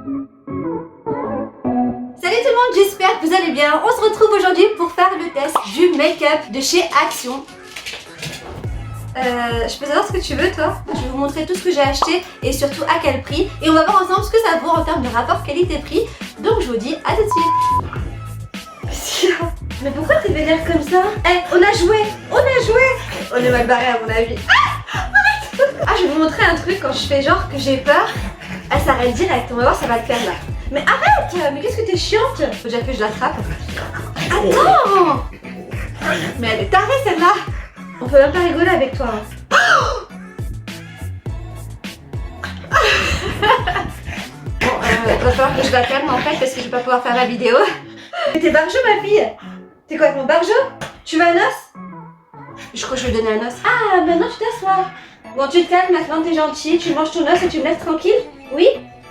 Salut tout le monde, j'espère que vous allez bien. On se retrouve aujourd'hui pour faire le test du make-up de chez Action. Je peux savoir ce que tu veux toi? Je vais vous montrer tout ce que j'ai acheté et surtout à quel prix. Et on va voir ensemble ce que ça vaut en termes de rapport qualité-prix. Donc je vous dis à tout de suite. Mais pourquoi t'es vénère comme ça? On a joué. On est mal barré à mon avis. Je vais vous montrer un truc quand je fais genre que j'ai peur. Elle s'arrête direct, on va voir ça va le faire là. Mais arrête! Mais qu'est-ce que t'es chiante? Faut déjà que je l'attrape. Attends! Mais elle est tarée celle-là! On peut même pas rigoler avec toi. Bon, va falloir que je la calme en fait parce que je vais pas pouvoir faire la vidéo. Mais t'es barjot ma fille? T'es quoi avec mon barjot? Tu veux un os? Je crois que je vais donner un os. Ah, maintenant tu t'assois. Bon, tu te calmes maintenant, t'es gentil, tu manges ton os et tu me laisses tranquille? Oui?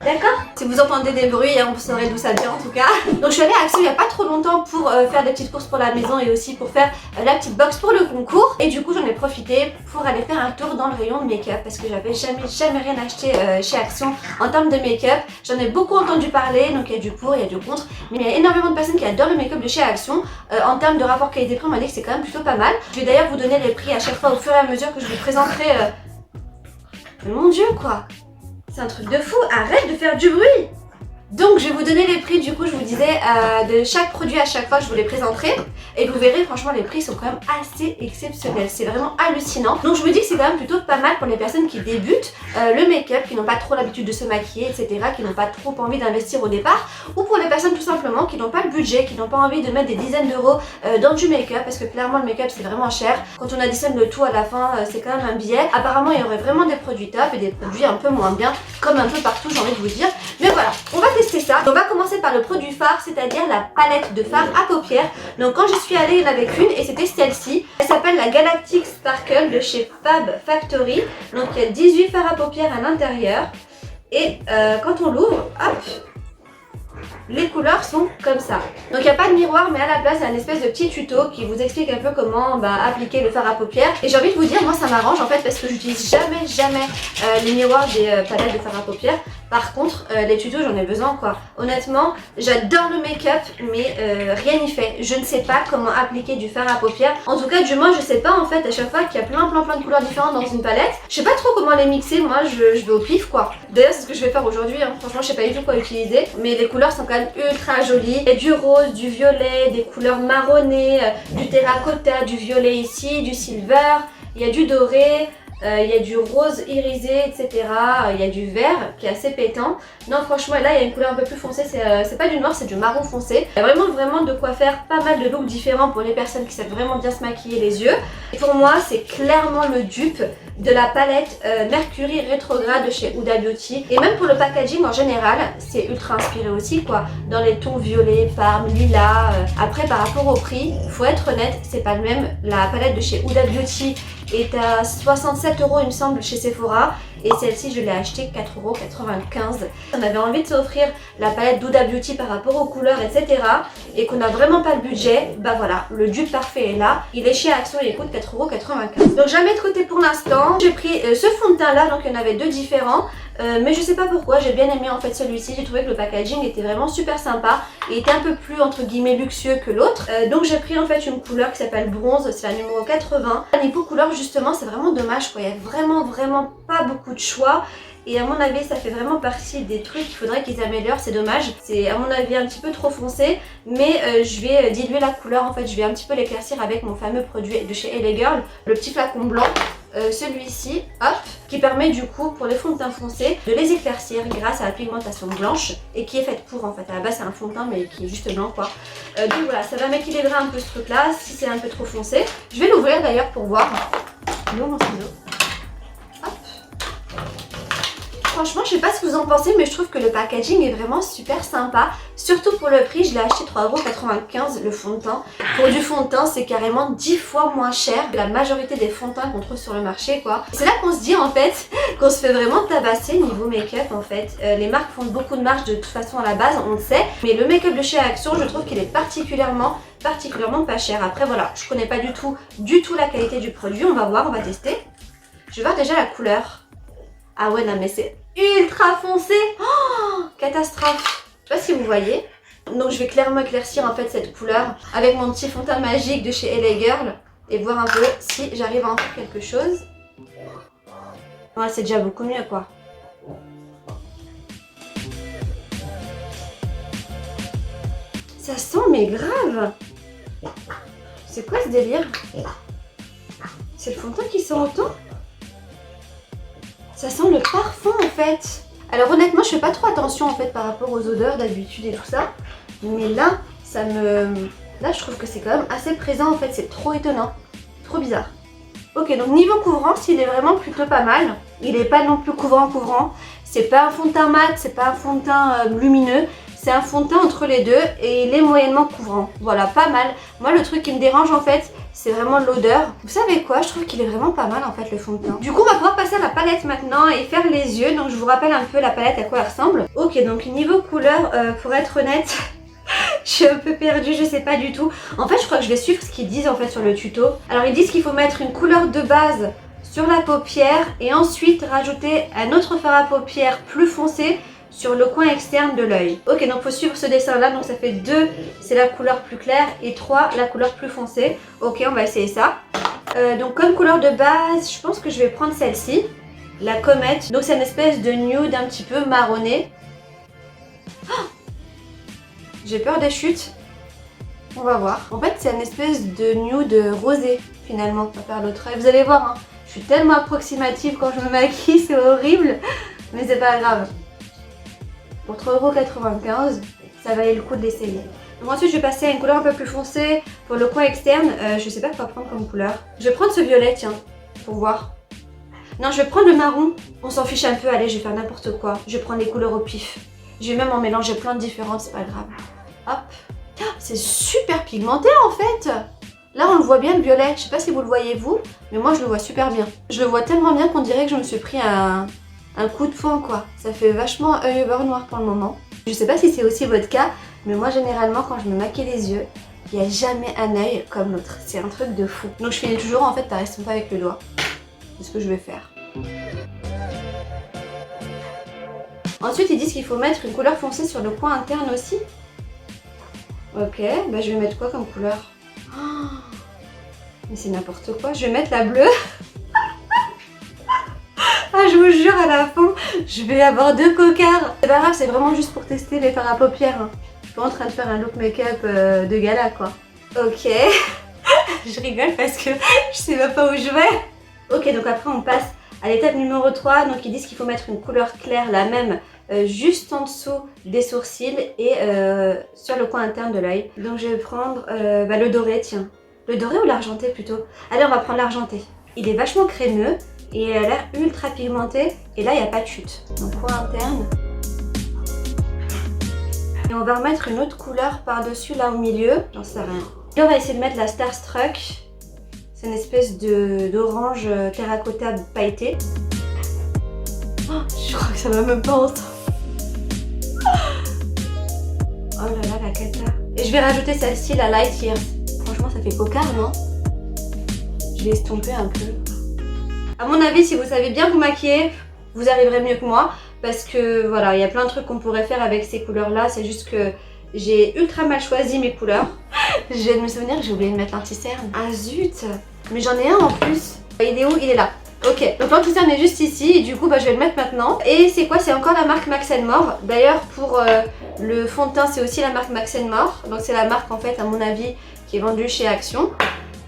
D'accord? Si vous entendez des bruits, vous saurez d'où ça vient en tout cas. Donc je suis allée à Action il n'y a pas trop longtemps pour faire des petites courses pour la maison et aussi pour faire la petite box pour le concours. Et du coup j'en ai profité pour aller faire un tour dans le rayon de make-up parce que j'avais jamais rien acheté chez Action en termes de make-up. J'en ai beaucoup entendu parler, donc il y a du pour, il y a du contre. Mais il y a énormément de personnes qui adorent le make-up de chez Action. En termes de rapport qualité-prix, on m'a dit que c'est quand même plutôt pas mal. Je vais d'ailleurs vous donner les prix à chaque fois au fur et à mesure que je vous présenterai. Mais mon dieu quoi! C'est un truc de fou, arrête de faire du bruit! Donc je vais vous donner les prix, du coup je vous disais de chaque produit à chaque fois je vous les présenterai et vous verrez franchement les prix sont quand même assez exceptionnels, c'est vraiment hallucinant. Donc je me dis que c'est quand même plutôt pas mal pour les personnes qui débutent le make-up, qui n'ont pas trop l'habitude de se maquiller etc, qui n'ont pas trop envie d'investir au départ, ou pour les personnes tout simplement qui n'ont pas le budget, qui n'ont pas envie de mettre des dizaines d'euros dans du make-up parce que clairement le make-up c'est vraiment cher. Quand on additionne le tout à la fin c'est quand même un billet. Apparemment il y aurait vraiment des produits top et des produits un peu moins bien comme un peu partout j'ai envie de vous dire. Mais voilà, on va tester ça. On va commencer par le produit phare, c'est-à-dire la palette de fard à paupières. Donc quand j'y suis allée, il y en avait qu'une et c'était celle-ci. Elle s'appelle la Galactic Sparkle de chez Fab Factory. Donc il y a 18 fards à paupières à l'intérieur. Et quand on l'ouvre, hop, les couleurs sont comme ça. Donc il n'y a pas de miroir mais à la place il y a une espèce de petit tuto qui vous explique un peu comment appliquer le fard à paupières. Et j'ai envie de vous dire, moi ça m'arrange en fait parce que j'utilise jamais les miroirs des palettes de fard à paupières. Par contre les tutos j'en ai besoin quoi. Honnêtement j'adore le make-up mais rien n'y fait. Je ne sais pas comment appliquer du fard à paupières. En tout cas du moins je sais pas en fait à chaque fois qu'il y a plein de couleurs différentes dans une palette. Je sais pas trop comment les mixer, moi je vais au pif quoi. D'ailleurs c'est ce que je vais faire aujourd'hui hein. Franchement je sais pas du tout quoi utiliser. Mais les couleurs sont quand même ultra jolies. Il y a du rose, du violet, des couleurs marronnées, du terracotta, du violet ici, du silver, il y a du doré. Il y a du rose irisé, etc. Il y a du vert qui est assez pétant. Non franchement là il y a une couleur un peu plus foncée, c'est pas du noir, c'est du marron foncé. Il y a vraiment de quoi faire pas mal de looks différents pour les personnes qui savent vraiment bien se maquiller les yeux. Et pour moi c'est clairement le dupe de la palette Mercury Retrograde de chez Huda Beauty. Et même pour le packaging en général, c'est ultra inspiré aussi quoi. Dans les tons violets, parme, lilas. Après par rapport au prix, faut être honnête, c'est pas le même. La palette de chez Huda Beauty est à 67 € il me semble chez Sephora. Et celle-ci je l'ai achetée 4,95 €. On avait envie de s'offrir la palette d'Huda Beauty par rapport aux couleurs etc. Et qu'on n'a vraiment pas le budget, bah voilà, le dupe parfait est là. Il est chez Action et il coûte 4,95 €. Donc je la mets de côté pour l'instant. J'ai pris ce fond de teint là, donc il y en avait deux différents. Mais je sais pas pourquoi, j'ai bien aimé en fait celui-ci. J'ai trouvé que le packaging était vraiment super sympa et était un peu plus entre guillemets luxueux que l'autre. Donc j'ai pris en fait une couleur qui s'appelle bronze, c'est la numéro 80. Niveau couleur justement c'est vraiment dommage quoi, il y a vraiment pas beaucoup de choix. Et à mon avis ça fait vraiment partie des trucs qu'il faudrait qu'ils améliorent, c'est dommage. C'est à mon avis un petit peu trop foncé. Mais je vais diluer la couleur en fait, je vais un petit peu l'éclaircir avec mon fameux produit de chez LA Girl, le petit flacon blanc. Celui-ci, hop, qui permet du coup pour les fonds de teint foncés de les éclaircir grâce à la pigmentation blanche et qui est faite pour en fait, à la base c'est un fond de teint mais qui est juste blanc quoi. Donc voilà, ça va m'équilibrer un peu ce truc là si c'est un peu trop foncé. Je vais l'ouvrir d'ailleurs pour voir. Non, mon stylo. Franchement, je sais pas ce que vous en pensez, mais je trouve que le packaging est vraiment super sympa. Surtout pour le prix, je l'ai acheté 3,95 € le fond de teint. Pour du fond de teint, c'est carrément 10 fois moins cher que la majorité des fonds de teint qu'on trouve sur le marché, quoi. C'est là qu'on se dit en fait qu'on se fait vraiment tabasser niveau make-up en fait. Les marques font beaucoup de marge de toute façon à la base, on le sait. Mais le make-up de chez Action, je trouve qu'il est particulièrement pas cher. Après voilà, je connais pas du tout la qualité du produit. On va voir, on va tester. Je vais voir déjà la couleur. Ah ouais, non mais c'est ultra foncé. Oh, catastrophe. Je sais pas si vous voyez. Donc je vais clairement éclaircir en fait cette couleur avec mon petit fond de teint magique de chez LA Girl et voir un peu si j'arrive à en faire quelque chose. Ouais, c'est déjà beaucoup mieux quoi. Ça sent mais grave. C'est quoi ce délire? C'est le fond de teint qui sent autant? Ça sent le parfum en fait. Alors honnêtement je fais pas trop attention en fait par rapport aux odeurs d'habitude et tout ça. Mais là, là je trouve que c'est quand même assez présent en fait, c'est trop étonnant. Trop bizarre. Ok, donc niveau couvrance, il est vraiment plutôt pas mal. Il est pas non plus couvrant. C'est pas un fond de teint mat, c'est pas un fond de teint lumineux. C'est un fond de teint entre les deux et il est moyennement couvrant. Voilà, pas mal. Moi le truc qui me dérange en fait, c'est vraiment l'odeur. Vous savez quoi? Je trouve qu'il est vraiment pas mal en fait le fond de teint. Du coup on va pouvoir passer à la palette maintenant et faire les yeux. Donc je vous rappelle un peu la palette à quoi elle ressemble. Ok, donc niveau couleur, pour être honnête, je suis un peu perdue, je sais pas du tout. En fait je crois que je vais suivre ce qu'ils disent en fait sur le tuto. Alors ils disent qu'il faut mettre une couleur de base sur la paupière et ensuite rajouter un autre fard à paupières plus foncé sur le coin externe de l'œil. Ok, donc il faut suivre ce dessin là, donc ça fait 2, c'est la couleur plus claire et 3, la couleur plus foncée. Ok, on va essayer ça. Donc comme couleur de base, je pense que je vais prendre celle-ci, la comète. Donc c'est une espèce de nude un petit peu marronné. Oh, j'ai peur des chutes. On va voir. En fait c'est une espèce de nude rosé finalement. On va faire l'autre œil. Vous allez voir, hein, je suis tellement approximative quand je me maquille, c'est horrible. Mais c'est pas grave. Pour 3,95 €, ça valait le coup de l'essayer. Donc ensuite je vais passer à une couleur un peu plus foncée pour le coin externe. Je sais pas quoi prendre comme couleur. Je vais prendre ce violet, tiens, pour voir. Non, je vais prendre le marron. On s'en fiche un peu, allez, je vais faire n'importe quoi. Je vais prendre les couleurs au pif. Je vais même en mélanger plein de différentes, c'est pas grave. Hop. C'est super pigmenté en fait. Là on le voit bien le violet. Je sais pas si vous le voyez vous, mais moi je le vois super bien. Je le vois tellement bien qu'on dirait que je me suis pris un coup de fond quoi. Ça fait vachement œil au beurre noir pour le moment. Je sais pas si c'est aussi votre cas, mais moi généralement quand je me maquille les yeux, il n'y a jamais un œil comme l'autre. C'est un truc de fou. Donc je finis toujours en fait par estomper avec le doigt. C'est ce que je vais faire. Ensuite ils disent qu'il faut mettre une couleur foncée sur le coin interne aussi. Ok, bah je vais mettre quoi comme couleur? Oh, mais c'est n'importe quoi. Je vais mettre la bleue. Ah, je vous jure, à la fin, je vais avoir 2 cocards. C'est pas grave, c'est vraiment juste pour tester les fards à paupières. Hein. Je suis pas en train de faire un look make-up de gala, quoi. Ok. Je rigole parce que je sais même pas où je vais. Ok, donc après, on passe à l'étape numéro 3. Donc, ils disent qu'il faut mettre une couleur claire, la même, juste en dessous des sourcils et sur le coin interne de l'œil. Donc, je vais prendre le doré, tiens. Le doré ou l'argenté, plutôt? Allez, on va prendre l'argenté. Il est vachement crémeux. Et elle a l'air ultra pigmentée. Et là, il n'y a pas de chute. Donc, coin interne. Et on va remettre une autre couleur par-dessus, là au milieu. J'en sais rien. Et on va essayer de mettre la Starstruck. C'est une espèce d'orange terracotta pailleté. Oh, je crois que ça va même pas entendre. Oh là là, la cata. Et je vais rajouter celle-ci, la Light Years. Franchement, ça fait cocard, non? Je vais estomper un peu. À mon avis, si vous savez bien vous maquiller, vous arriverez mieux que moi. Parce que voilà, il y a plein de trucs qu'on pourrait faire avec ces couleurs-là. C'est juste que j'ai ultra mal choisi mes couleurs. Je viens de me souvenir que j'ai oublié de mettre l'anti-cerne. Ah zut! Mais j'en ai un en plus. Il est où? Il est là. Ok, donc l'anti-cerne est juste ici. Et du coup, je vais le mettre maintenant. Et c'est quoi? C'est encore la marque Max & More. D'ailleurs, pour le fond de teint, c'est aussi la marque Max & More. Donc c'est la marque, en fait, à mon avis, qui est vendue chez Action.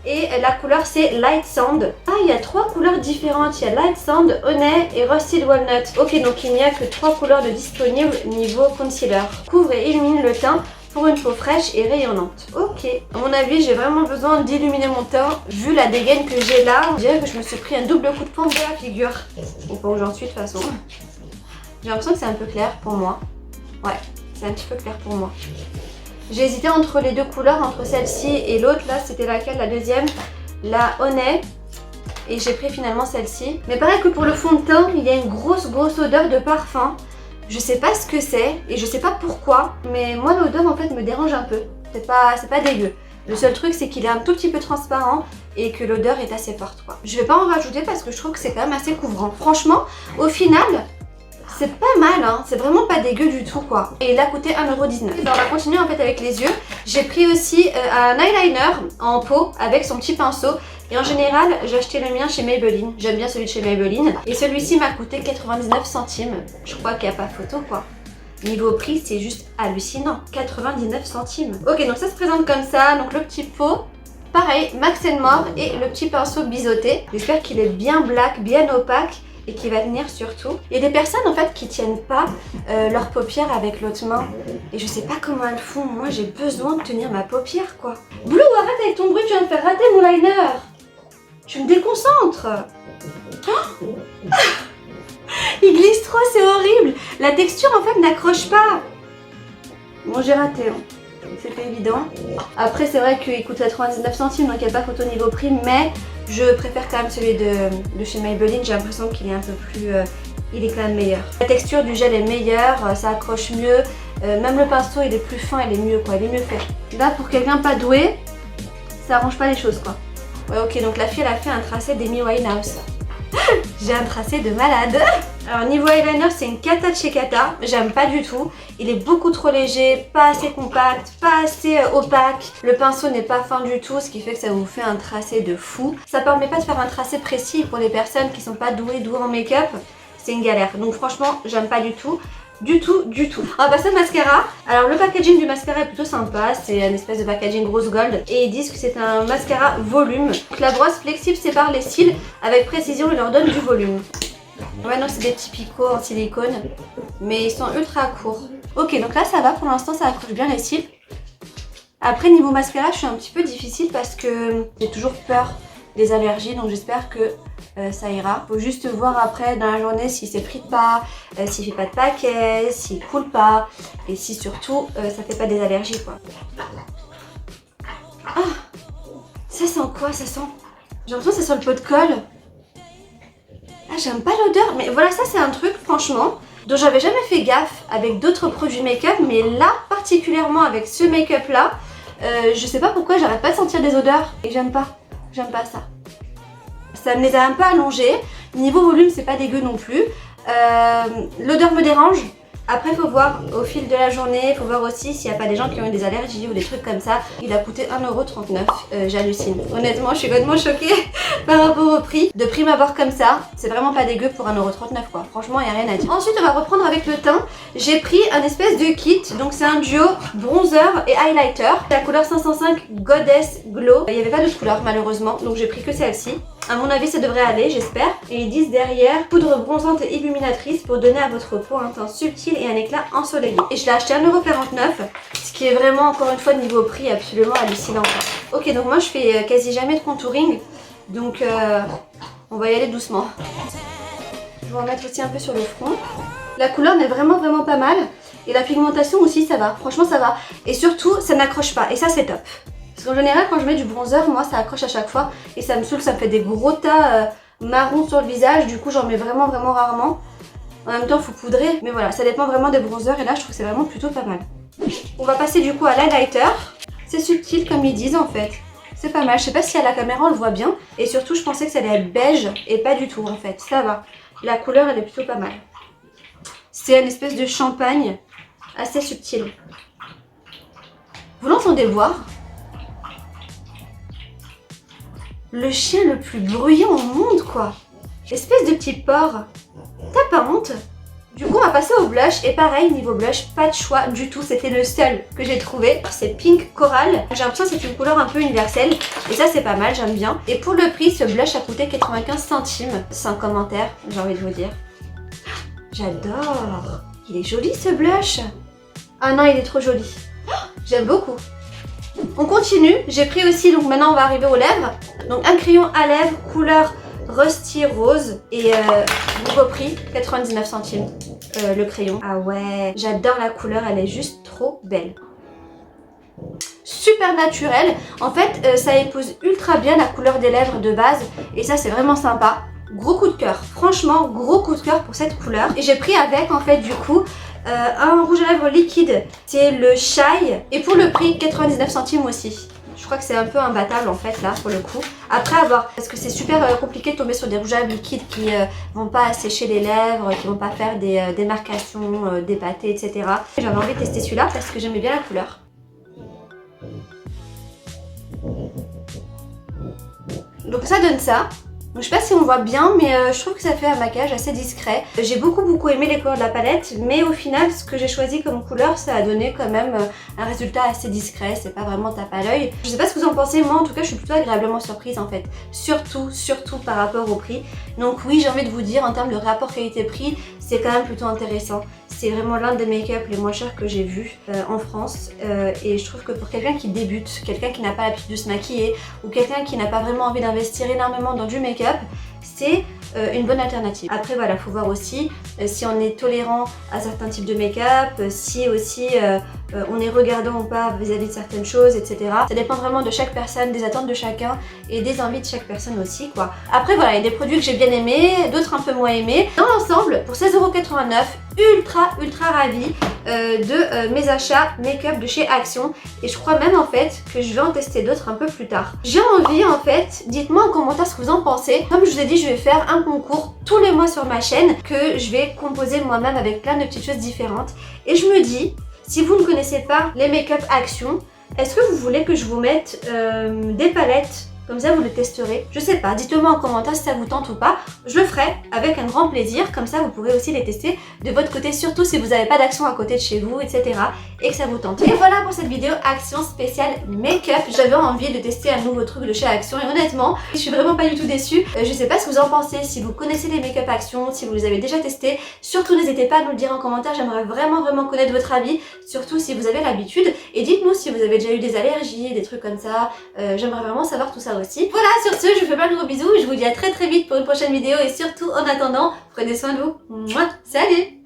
Et la couleur c'est Light Sand. Ah, il y a 3 couleurs différentes. Il y a Light Sand, Honey et Rusted Walnut. Ok, donc il n'y a que 3 couleurs de disponibles niveau concealer. Couvre et illumine le teint pour une peau fraîche et rayonnante. Ok, à mon avis j'ai vraiment besoin d'illuminer mon teint. Vu la dégaine que j'ai là, on dirait que je me suis pris un double coup de poing de la figure. Et pas où j'en suis de toute façon. J'ai l'impression que c'est un peu clair pour moi. Ouais, c'est un petit peu clair pour moi. J'ai hésité entre les 2 couleurs, entre celle-ci et l'autre. Là, c'était laquelle? La deuxième, la Honey. Et j'ai pris finalement celle-ci. Mais pareil que pour le fond de teint, il y a une grosse odeur de parfum. Je sais pas ce que c'est et je sais pas pourquoi. Mais moi, l'odeur en fait me dérange un peu. C'est pas dégueu. Le seul truc, c'est qu'il est un tout petit peu transparent et que l'odeur est assez forte, quoi. Je vais pas en rajouter parce que je trouve que c'est quand même assez couvrant. Franchement, au final, C'est pas mal, hein, c'est vraiment pas dégueu du tout quoi. Et il a coûté 1,19€. On va continuer en fait avec les yeux. J'ai pris aussi un eyeliner en pot avec son petit pinceau. Et en général, j'ai acheté le mien chez Maybelline. J'aime bien celui de chez Maybelline. Et celui-ci m'a coûté 99 centimes. Je crois qu'il n'y a pas photo quoi. Niveau prix, c'est juste hallucinant. 99 centimes. Ok, donc ça se présente comme ça. Donc le petit pot. Pareil, Max More et le petit pinceau biseauté. J'espère qu'il est bien black, bien opaque. Et qui va tenir surtout. Il y a des personnes en fait qui tiennent pas leurs paupières avec l'autre main. Et je sais pas comment elles font. Moi j'ai besoin de tenir ma paupière quoi. Blue, arrête avec ton bruit, tu viens de faire rater mon liner. Tu me déconcentres. Oh il glisse trop, c'est horrible. La texture en fait n'accroche pas. Bon j'ai raté. Hein. C'était évident. Après c'est vrai qu'il coûte 99 centimes donc il n'y a pas photo niveau prix. Mais je préfère quand même celui de chez Maybelline, j'ai l'impression qu'il est un peu plus... il est quand même meilleur. La texture du gel est meilleure, ça accroche mieux, même le pinceau il est plus fin, il est mieux quoi, il est mieux fait. Là pour quelqu'un pas doué, ça arrange pas les choses quoi. Ouais ok, donc la fille elle a fait un tracé d'Amy Winehouse. J'ai un tracé de malade. Alors niveau eyeliner c'est une cata de chez Cata, j'aime pas du tout. Il est beaucoup trop léger, pas assez compact, pas assez opaque. Le pinceau n'est pas fin du tout, ce qui fait que ça vous fait un tracé de fou. Ça permet pas de faire un tracé précis pour les personnes qui sont pas douées en make-up. C'est une galère, donc franchement j'aime pas du tout. Du tout. On va passer au mascara. Alors le packaging du mascara est plutôt sympa. C'est une espèce de packaging rose gold. Et ils disent que c'est un mascara volume. Donc la brosse flexible sépare les cils avec précision et leur donne du volume. Ouais non c'est des petits picots en silicone. Mais ils sont ultra courts. Ok donc là ça va pour l'instant, ça accroche bien les cils. Après niveau mascara je suis un petit peu difficile parce que j'ai toujours peur des allergies. Donc j'espère que ça ira. Faut juste voir après dans la journée s'il s'effrite pas, s'il fait pas de paquet, s'il coule pas et si surtout ça fait pas des allergies quoi. Ah, ça sent quoi? Ça sent... J'ai l'impression que ça sent le pot de colle. Ah j'aime pas l'odeur, mais voilà ça c'est un truc franchement dont j'avais jamais fait gaffe avec d'autres produits make-up, mais là particulièrement avec ce make-up là, je sais pas pourquoi j'arrête pas de sentir des odeurs et j'aime pas ça. Ça me les a un peu allongés. Niveau volume, c'est pas dégueu non plus. L'odeur me dérange. Après, il faut voir au fil de la journée. Il faut voir aussi s'il n'y a pas des gens qui ont eu des allergies ou des trucs comme ça. Il a coûté 1,39€. J'hallucine. Honnêtement, je suis complètement choquée par rapport au prix. De prime abord comme ça, c'est vraiment pas dégueu pour 1,39€ quoi. Franchement, il n'y a rien à dire. Ensuite, on va reprendre avec le teint. J'ai pris un espèce de kit. Donc, c'est un duo bronzer et highlighter. La couleur 505 Goddess Glow. Il n'y avait pas d'autre couleur malheureusement. Donc, j'ai pris que celle-ci. À mon avis ça devrait aller, j'espère. Et ils disent derrière poudre bronzante et illuminatrice pour donner à votre peau un teint subtil et un éclat ensoleillé. Et je l'ai acheté 1,49€, ce qui est vraiment encore une fois niveau prix absolument hallucinant. Ok donc moi je fais quasi jamais de contouring, donc on va y aller doucement. Je vais en mettre aussi un peu sur le front. La couleur est vraiment pas mal et la pigmentation aussi ça va, franchement ça va. Et surtout ça n'accroche pas et ça c'est top. Parce qu'en général quand je mets du bronzer, moi ça accroche à chaque fois et ça me saoule, ça me fait des gros tas marrons sur le visage, du coup j'en mets vraiment rarement. En même temps il faut poudrer, mais voilà, ça dépend vraiment des bronzers et là je trouve que c'est vraiment plutôt pas mal. On va passer du coup à l'highlighter. C'est subtil comme ils disent en fait. C'est pas mal, je sais pas si à la caméra on le voit bien. Et surtout je pensais que ça allait être beige et pas du tout en fait, ça va. La couleur elle est plutôt pas mal. C'est une espèce de champagne assez subtil. Vous l'entendez boire? Le chien le plus bruyant au monde quoi. Espèce de petit porc. T'as pas honte? Du coup on va passer au blush et pareil niveau blush pas de choix du tout, c'était le seul que j'ai trouvé. C'est Pink Coral, j'ai l'impression que c'est une couleur un peu universelle et ça c'est pas mal, j'aime bien. Et pour le prix ce blush a coûté 95 centimes, sans commentaire j'ai envie de vous dire. J'adore, il est joli ce blush. Ah non il est trop joli, j'aime beaucoup. On continue, j'ai pris aussi, donc maintenant on va arriver aux lèvres. Donc un crayon à lèvres couleur Rusty Rose et nouveau prix 99 centimes le crayon. Ah ouais, j'adore la couleur, elle est juste trop belle. Super naturel, en fait ça épouse ultra bien la couleur des lèvres de base et ça c'est vraiment sympa. Gros coup de cœur, franchement gros coup de cœur pour cette couleur. Et j'ai pris avec en fait du coup un rouge à lèvres liquide, c'est le Shy et pour le prix 99 centimes aussi. Je Je crois que c'est un peu imbattable en fait là pour le coup. Après avoir, parce que c'est super compliqué de tomber sur des rouges à lèvres liquides qui vont pas assécher les lèvres, qui vont pas faire des démarcations, des pâtés, etc. J'avais envie de tester celui-là parce que j'aimais bien la couleur. Donc ça donne ça. Donc, je sais pas si on voit bien, mais je trouve que ça fait un maquillage assez discret. J'ai beaucoup aimé les couleurs de la palette, mais au final, ce que j'ai choisi comme couleur, ça a donné quand même un résultat assez discret. C'est pas vraiment tape à l'œil. Je sais pas ce que vous en pensez, moi en tout cas, je suis plutôt agréablement surprise en fait. Surtout par rapport au prix. Donc oui, j'ai envie de vous dire, en termes de rapport qualité-prix, c'est quand même plutôt intéressant. C'est vraiment l'un des make-up les moins chers que j'ai vu en France. Et je trouve que pour quelqu'un qui débute, quelqu'un qui n'a pas l'habitude de se maquiller, ou quelqu'un qui n'a pas vraiment envie d'investir énormément dans du make-up, c'est une bonne alternative. Après voilà, faut voir aussi si on est tolérant à certains types de make-up, si aussi on est regardant ou pas vis-à-vis de certaines choses, etc. Ça dépend vraiment de chaque personne, des attentes de chacun et des envies de chaque personne aussi quoi. Après voilà, il y a des produits que j'ai bien aimés, d'autres un peu moins aimés. Dans l'ensemble, pour 16,89 €, ultra ravie de mes achats make-up de chez Action, et je crois même en fait que je vais en tester d'autres un peu plus tard. J'ai envie en fait, dites-moi en commentaire ce que vous en pensez. Comme je vous ai dit, je vais faire un concours tous les mois sur ma chaîne que je vais composer moi-même avec plein de petites choses différentes, et je me dis, si vous ne connaissez pas les make-up Action, est-ce que vous voulez que je vous mette des palettes? Comme ça vous le testerez. Je sais pas, dites-le moi en commentaire si ça vous tente ou pas. Je le ferai avec un grand plaisir. Comme ça vous pourrez aussi les tester de votre côté. Surtout si vous n'avez pas d'Action à côté de chez vous, etc. Et que ça vous tente. Et voilà pour cette vidéo Action spéciale make-up. J'avais envie de tester un nouveau truc de chez Action. Et honnêtement, je suis vraiment pas du tout déçue. Je sais pas ce que vous en pensez. Si vous connaissez les make-up Action, si vous les avez déjà testés. Surtout n'hésitez pas à nous le dire en commentaire. J'aimerais vraiment connaître votre avis. Surtout si vous avez l'habitude. Et dites-nous si vous avez déjà eu des allergies, des trucs comme ça. J'aimerais vraiment savoir tout ça aussi. Voilà, sur ce, je vous fais plein de gros bisous, je vous dis à très vite pour une prochaine vidéo et surtout en attendant, prenez soin de vous. Mouah, salut!